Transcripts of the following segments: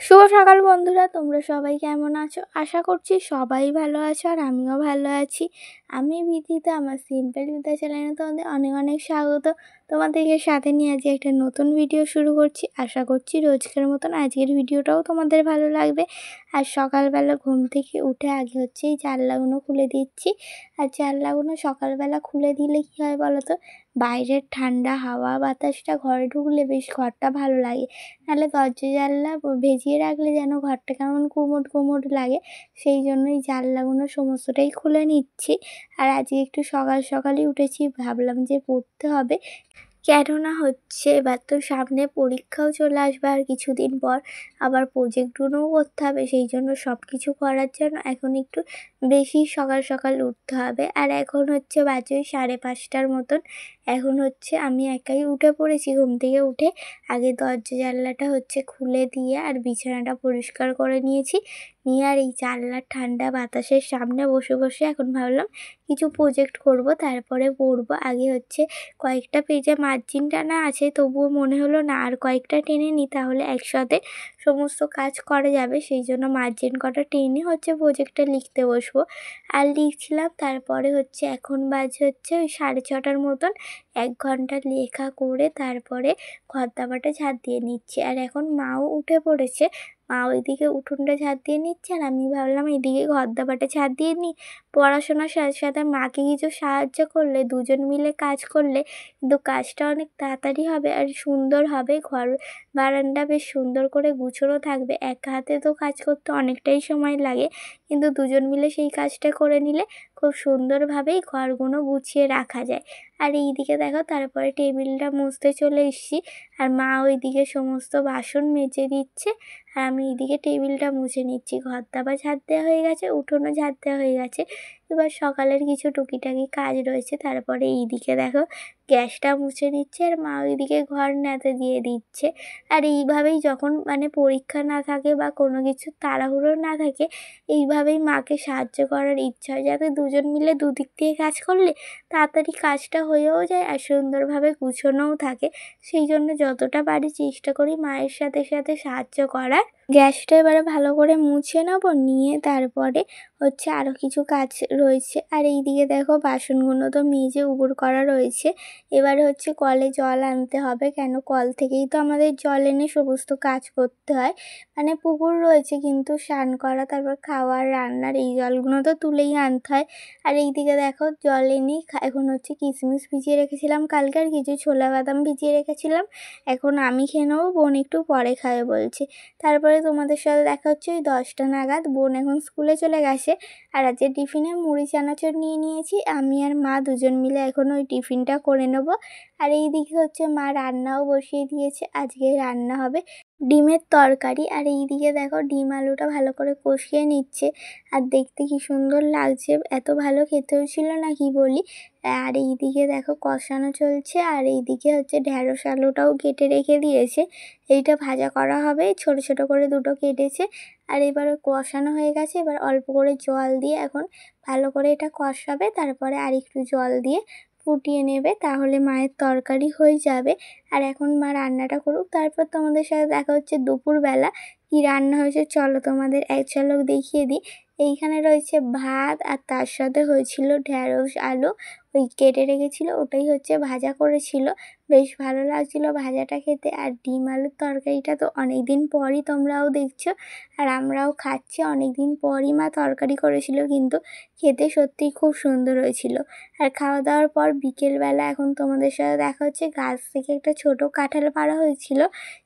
শুভ সকাল বন্ধুরা, তোমরা সবাই কেমন আছো? আশা করছি সবাই ভালো আছো আর আমিও ভালো আছি। আমি বিথিতা, আমার সিম্পল বিথা চ্যানেলে তোমাদের অনেক অনেক স্বাগত। তোমাদেরকে সাথে নিয়ে আজকে একটা নতুন ভিডিও শুরু করছি। আশা করছি রোজকার মতন আজকের ভিডিওটাও তোমাদের ভালো লাগবে। আর সকালবেলা ঘুম থেকে উঠে আগে হচ্ছে এই জানলাগুলো খুলে দিচ্ছি। আর জানলাগুলো সকালবেলা খুলে দিলে কী হয় বলো তো, বাইরের ঠান্ডা হাওয়া বাতাসটা ঘরে ঢুকলে বেশ ঘরটা ভালো লাগে। নাহলে দরজা জানলা ভেজিয়ে রাখলে যেন ঘরটা কেমন গুমোট গুমোট লাগে। সেই জন্যই জানলাগুলো সমস্তটাই খুলে নিচ্ছি। আর আজকে একটু সকাল সকালই উঠেছি, ভাবলাম যে পড়তে হবে। কেননা হচ্ছে এবার তো সামনে পরীক্ষাও চলে আসবে আর কিছুদিন পর, আবার প্রজেক্টগুলোও করতে হবে। সেই জন্য সব কিছু করার জন্য এখন একটু বেশি সকাল সকাল উঠতে হবে। আর এখন হচ্ছে বাজে 5:30টার মতন। এখন হচ্ছে আমি একাই উঠে পড়েছি। ঘুম থেকে উঠে আগে দরজা জানলাটা হচ্ছে খুলে দিয়ে আর বিছানাটা পরিষ্কার করে নিয়েছি। নিয়ে আর এই জানলার ঠান্ডা বাতাসের সামনে বসে বসে এখন ভাবলাম কিছু প্রজেক্ট করব, তারপরে পড়বো। আগে হচ্ছে কয়েকটা পেজে মার্জিন টানা আছে, তবুও মনে হলো না আর কয়েকটা টেনে নিই, তাহলে একসাথে সমস্ত কাজ করা যাবে। সেই জন্য মার্জিন কটা টেনে হচ্ছে প্রজেক্টটা লিখতে বসবো। আর লিখছিলাম, তারপরে হচ্ছে এখন বাজে হচ্ছে ওই 6:30টার মতন। 1 ঘন্টা লেখা করে তারপরে ঘর দাবাটা ঝাড় দিয়ে নিচ্ছি। আর এখন মাও উঠে পড়েছে। মা ওইদিকে উঠোনটা ঝাড় দিয়ে নিচ্ছে আর আমি ভাবলাম এদিকে ঘর দাবাটা ঝাড় দিয়ে নিই। পড়াশোনার সাথে সাথে মাকে কিছু সাহায্য করলে, দুজন মিলে কাজ করলে কিন্তু কাজটা অনেক তাড়াতাড়ি হবে আর সুন্দর হবে। ঘর বারান্দা বেশ সুন্দর করে গুছোনো থাকবে। একা হাতে তো কাজ করতে অনেকটাই সময় লাগে, কিন্তু দুজন মিলে সেই কাজটা করে নিলে খুব সুন্দরভাবেই ঘরগুলো গুছিয়ে রাখা যায়। আর এইদিকে দেখো তারপরে টেবিলটা মুছতে চলে এসেছি। আর মা ওইদিকে সমস্ত বাসন মেজে দিচ্ছে আর আমি এইদিকে টেবিলটা মুছে নিচ্ছি। ঘর দাবা ঝাড় দেওয়া হয়ে গেছে, উঠোনও ঝাড় দেওয়া হয়ে গেছে। এবার সকালের কিছু টুকিটাকি কাজ রয়েছে। তারপরে এইদিকে দেখো গ্যাসটা মুছে নিচ্ছে আর মা ওইদিকে ঘর নেড়ে দিয়ে দিচ্ছে। আর এইভাবেই যখন পরীক্ষা না থাকে বা কোনো কিছু তাড়াহুড়ো না থাকে, এইভাবেই মাকে সাহায্য করার ইচ্ছা হয়, যাতে দুজন মিলে দুদিক দিয়ে কাজ করলে তাড়াতাড়ি কাজটা হয়েও যায় আর সুন্দরভাবে গুছোনোও থাকে। সেই জন্য যতটা পারি চেষ্টা করি মায়ের সাথে সাথে সাহায্য করার। গ্যাসটা এবারে ভালো করে মুছে নেব, নিয়ে তারপরে হচ্ছে আরও কিছু কাজ রয়েছে। আর এইদিকে দেখো বাসনগুলো তো মেজে উবুড় করা রয়েছে। এবারে হচ্ছে কলে জল আনতে হবে, কেন কল থেকেই তো আমাদের জল এনে সমস্ত কাজ করতে হয়। পুকুর রয়েছে কিন্তু স্নান করা, তারপর খাওয়ার রান্নার এই জলগুলো তো তুলেই আনতে হয়। আর এইদিকে দেখো জল এনেই এখন হচ্ছে কিশমিশ ভিজিয়ে রেখেছিলাম কালকে, আর কিছু ছোলা বাদাম ভিজিয়ে রেখেছিলাম। এখন আমি খেয়ে নেবো, বোন একটু পরে খাবে বলছে। তারপরে তোমাদের সাথে দেখা হচ্ছে ওই 10টা নাগাদ। বোন এখন স্কুলে চলে গেছে। আর আজকে টিফিনে মুড়ি চানাচুর নিয়ে নিয়েছি। আমি আর মা দুজন মিলে এখন ওই টিফিনটা করে নেব। আর এইদিকে হচ্ছে মা রান্নাও বসিয়ে দিয়েছে। আজকে রান্না হবে ডিমের তরকারি। আর এইদিকে দেখো ডিম আলুটা ভালো করে কষিয়ে নিচ্ছে। আর দেখতে কি সুন্দর লাগছে, এত ভালো খেতেও ছিল না কি বলি। আর এইদিকে দেখো কষানো চলছে। আর এইদিকে হচ্ছে ঢ্যাঁড়স আলুটাও কেটে রেখে দিয়েছে, এইটা ভাজা করা হবে। ছোট ছোট করে দুটো কেটেছে। আর এবার কষানো হয়ে গেছে, এবার অল্প করে জল দিয়ে এখন ভালো করে এটা কষাবে। তারপরে আর একটু জল দিয়ে ফুটিয়ে নেবে, তাহলে মায়ের তরকারি হয়ে যাবে। আর এখন মা রান্নাটা করুক, তারপর তোমাদের সাথে দেখা হচ্ছে দুপুরবেলা কী রান্না হয়েছে। চলো তোমাদের এক ঝলক দেখিয়ে দিই। এইখানে রয়েছে ভাত, আর তার সাথে হয়েছিল ঢ্যাঁড়স আলু, ওই কেটে রেখেছিল, ওটাই হচ্ছে ভাজা করেছিল। বেশ ভালো লাগছিল ভাজাটা খেতে। আর ডিম আলুর তরকারিটা তো অনেক দিন পরই তোমরাও দেখছো আর আমরাও খাচ্ছি। অনেক দিন পরই মা তরকারি করেছিল, কিন্তু খেতে সত্যিই খুব সুন্দর হয়েছিল। আর খাওয়া দাওয়ার পর বিকেলবেলা এখন তোমাদের সাথে দেখা হচ্ছে গাছ থেকে একটা ছোট কাঁঠাল পাড়া হয়েছিল,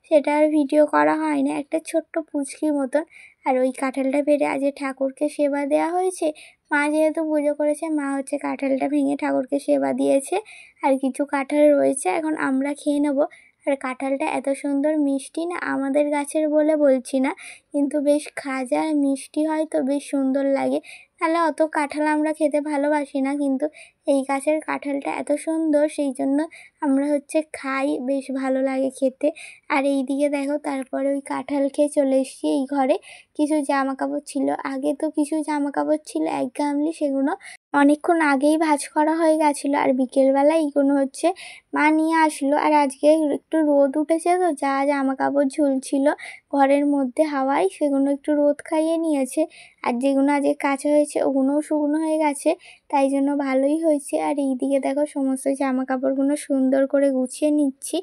সেটা আর ভিডিও করা হয় না, একটা ছোট্ট পুচকি মতন। আর ওই কাঁঠালটা পেড়ে আজকে ঠাকুরকে সেবা দেওয়া হয়েছে। মা যেহেতু পুজো করেছে, মা হচ্ছে কাঁঠালটা ভেঙে ঠাকুরকে সেবা দিয়েছে। আর কিছু কাঁঠাল রয়েছে, এখন আমরা খেয়ে নেবো। আর কাঁঠালটা এত সুন্দর মিষ্টি না, আমাদের গাছের বলে বলছি না, কিন্তু বেশ খাজা আর মিষ্টি হয় তো বেশ সুন্দর লাগে। তাহলে অত কাঁঠাল আমরা খেতে ভালোবাসি না, কিন্তু এই গাছের কাঁঠালটা এত সুন্দর, সেই জন্য আমরা হচ্ছে খাই, বেশ ভালো লাগে খেতে। আর এইদিকে দেখো তারপরে ওই কাঁঠাল খেয়ে চলে এসেছি এই ঘরে। কিছু জামা কাপড় ছিল, আগে তো কিছু জামা কাপড় ছিল এক গামলি, সেগুলো অনেকক্ষণ আগেই ভাঁজ করা হয়ে গেছিলো। আর বিকেলবেলা এইগুলো হচ্ছে মা নিয়ে আসলো। আর আজকে একটু রোদ উঠেছে, তো যা জামা কাপড় ঝুলছিল ঘরের মধ্যে হাওয়ায় সেগুলো একটু রোদ খাইয়ে নিয়েছে। আর যেগুলো আজকে কাঁচা হয়েছে ওগুলোও শুকনো হয়ে গেছে, তাই জন্য ভালোই হয়েছে। আর এইদিকে দেখো সমস্ত জামা কাপড়গুলো সুন্দর করে গুছিয়ে নিচ্ছি।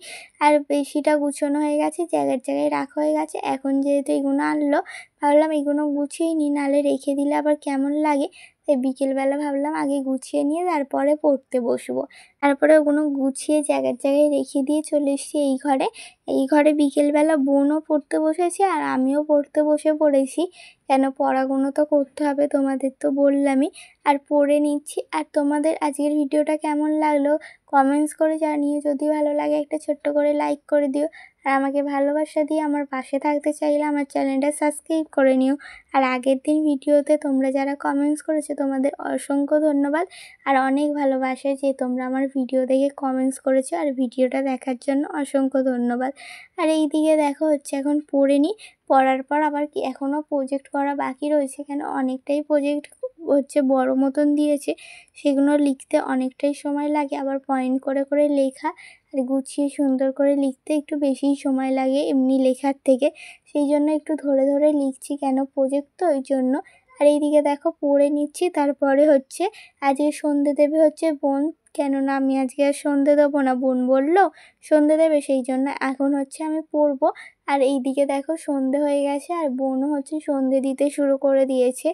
আর বেশিটা গুছানো হয়ে গেছে, জায়গায় জায়গায় রাখা হয়ে গেছে। এখন যেহেতু এগুলো আনলো, ভাবলাম এগুলো গুছিয়েই নিই, নাহলে রেখে দিলে আবার কেমন লাগে। তাই বিকেলবেলা ভাবলাম আগে গুছিয়ে নিয়ে তারপরে পড়তে বসবো। তারপরে ওগুলো গুছিয়ে জায়গায় জায়গায় রেখে দিয়ে চলে এসেছি এই ঘরে। এই ঘরে বিকেলবেলা বোনও পড়তে বসেছে আর আমিও পড়তে বসে পড়েছি। কেন, পড়াগুলো তো করতে হবে, তোমাদের তো বললামই। আর পড়ে নিচ্ছি। আর তোমাদের আজকের ভিডিওটা কেমন লাগলো কমেন্টস করে জানিয়ে, যদি ভালো লাগে একটা ছোট্ট করে লাইক করে দিও। আর আমাকে ভালোবাসা দিয়ে আমার পাশে থাকতে চাইলে আমার চ্যানেলটা সাবস্ক্রাইব করে নিও। আর আগের দিন ভিডিওতে তোমরা যারা কমেন্টস করেছো তোমাদের অসংখ্য ধন্যবাদ। আর অনেক ভালোবাসা যে তোমরা আমার ভিডিও দেখে কমেন্টস করেছো, আর ভিডিওটা দেখার জন্য অসংখ্য ধন্যবাদ। আর এই দিকে দেখো হচ্ছে এখন পড়ে নিই। পড়ার পর আবার কি এখনও প্রজেক্ট করা বাকি রয়েছে, কেন অনেকটাই প্রজেক্ট হচ্ছে বড় মতন দিয়েছে, সেগুলো লিখতে অনেকটাই সময় লাগে। আবার পয়েন্ট করে করে লেখা আর গুছিয়ে সুন্দর করে লিখতে একটু বেশিই সময় লাগে এমনি লেখার থেকে, সেই জন্য একটু ধরে ধরে লিখছি, কেন প্রজেক্ট তো ওই জন্য। আর এইদিকে দেখো পড়ে নিচ্ছি। তারপরে হচ্ছে আজকে সন্ধে দেবে হচ্ছে বোন, কেননা আমি আজকে আর সন্ধে দেবো না, বোন বললো সন্ধে দেবে, সেই জন্য এখন হচ্ছে আমি পড়বো। আর এইদিকে দেখো সন্ধে হয়ে গেছে আর বোনও হচ্ছে সন্ধে দিতে শুরু করে দিয়েছে।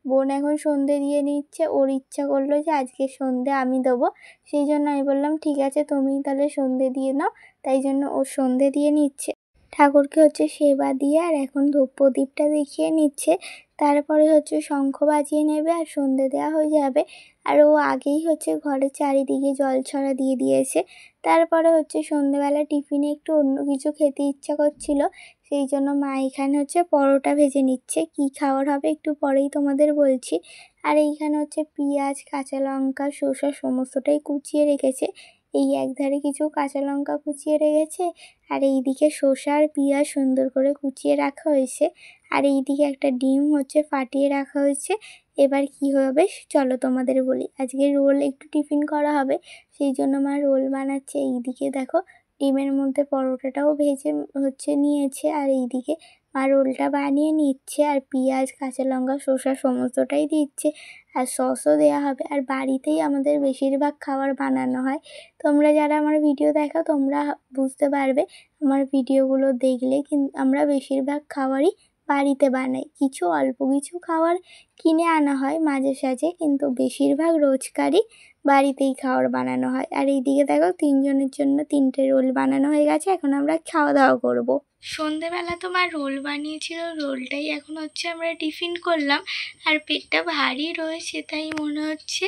বোন এখন সন্ধে দিয়ে নিচ্ছে, ওর ইচ্ছা করলো যে আজকে সন্ধে আমি দেবো, সেই জন্য আমি বললাম ঠিক আছে তুমি তাহলে সন্ধে দিয়ে নাও। তাই জন্য ও সন্ধে দিয়ে নিচ্ছে, ঠাকুরকে হচ্ছে সেবা দিয়ে আর এখন ধূপ প্রদীপটা দেখিয়ে নিচ্ছে। তারপরে হচ্ছে শঙ্খ বাজিয়ে নেবে আর সন্ধে দেওয়া হয়ে যাবে। আর ও আগেই হচ্ছে ঘরের চারিদিকে জল ছড়া দিয়ে দিয়েছে। তারপরে হচ্ছে সন্ধেবেলা টিফিনে একটু অন্য কিছু খেতে ইচ্ছা করছিল, সেই জন্য মা এখানে হচ্ছে পরোটা ভেজে নিচ্ছে। কি খাওয়ার হবে একটু পরেই তোমাদের বলছি। আর এইখানে হচ্ছে পেঁয়াজ, কাঁচা লঙ্কা, শসা সমস্তটাই কুচিয়ে রেখেছে। এই একধারে কিছু কাঁচা লঙ্কা কুচিয়ে রেখেছে, আর এইদিকে শসা আর পেঁয়াজ সুন্দর করে কুচিয়ে রাখা হয়েছে। আর এইদিকে একটা ডিম হচ্ছে ফাটিয়ে রাখা হয়েছে। এবার কি হবে চলো তোমাদের বলি। আজকে রোল একটু টিফিন করা হবে, সেই জন্য মা রোল বানাচ্ছে। এইদিকে দেখো ডিমের মধ্যে পরোটাটাও ভেজে হচ্ছে নিয়েছে, আর এইদিকে মা রোলটা বানিয়ে নিচ্ছে। আর পেঁয়াজ, কাঁচা লঙ্কা, শসা সমস্তটাই দিচ্ছে, আর সসও দেওয়া হবে। আর বাড়িতেই আমাদের বেশিরভাগ খাবার বানানো হয়। তোমরা যারা আমার ভিডিও দেখো তোমরা বুঝতে পারবে, আমার ভিডিওগুলো দেখলে কিন্তু আমরা বেশিরভাগ খাবারই বাড়িতে বানাই। কিছু অল্প কিছু খাবার কিনে আনা হয় মাঝে সাঝে, কিন্তু বেশিরভাগ রোজকারই বাড়িতেই খাবার বানানো হয়। আর এইদিকে দেখো 3 জনের জন্য 3টে রোল বানানো হয়ে গেছে, এখন আমরা খাওয়া দাওয়া করবো। সন্ধেবেলা তো মা রোল বানিয়েছিল, রোলটাই এখন হচ্ছে আমরা টিফিন করলাম। আর পেটটা ভারী রয়েছে, তাই মনে হচ্ছে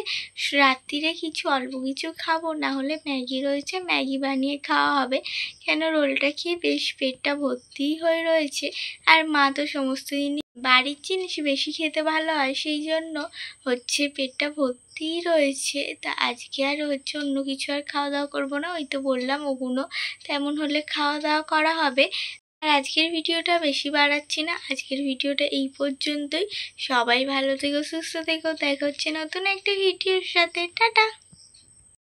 রাত্রিরে কিছু অল্প কিছু খাবো, না হলে ম্যাগি রয়েছে ম্যাগি বানিয়ে খাওয়া হবে। কেন রোলটা খেয়ে বেশ পেটটা ভর্তিই হয়ে রয়েছে। আর মা তো সমস্ত দিনই বাড়ির জিনিস বেশি খেতে ভালো হয়, সেই জন্য হচ্ছে পেটটা ভর্তিই রয়েছে। তা আজকে আর হচ্ছে অন্য কিছু আর খাওয়া দাওয়া করবো না, ওই তো বললাম ওগুলো তেমন হলে খাওয়া দাওয়া করা হবে। আর আজকের ভিডিওটা বেশি বাড়াচ্ছি না, আজকের ভিডিওটা এই পর্যন্তই। সবাই ভালো থেকো, সুস্থ থেকো, দেখা হচ্ছে নতুন একটা ভিডিওর সাথে। টাটা।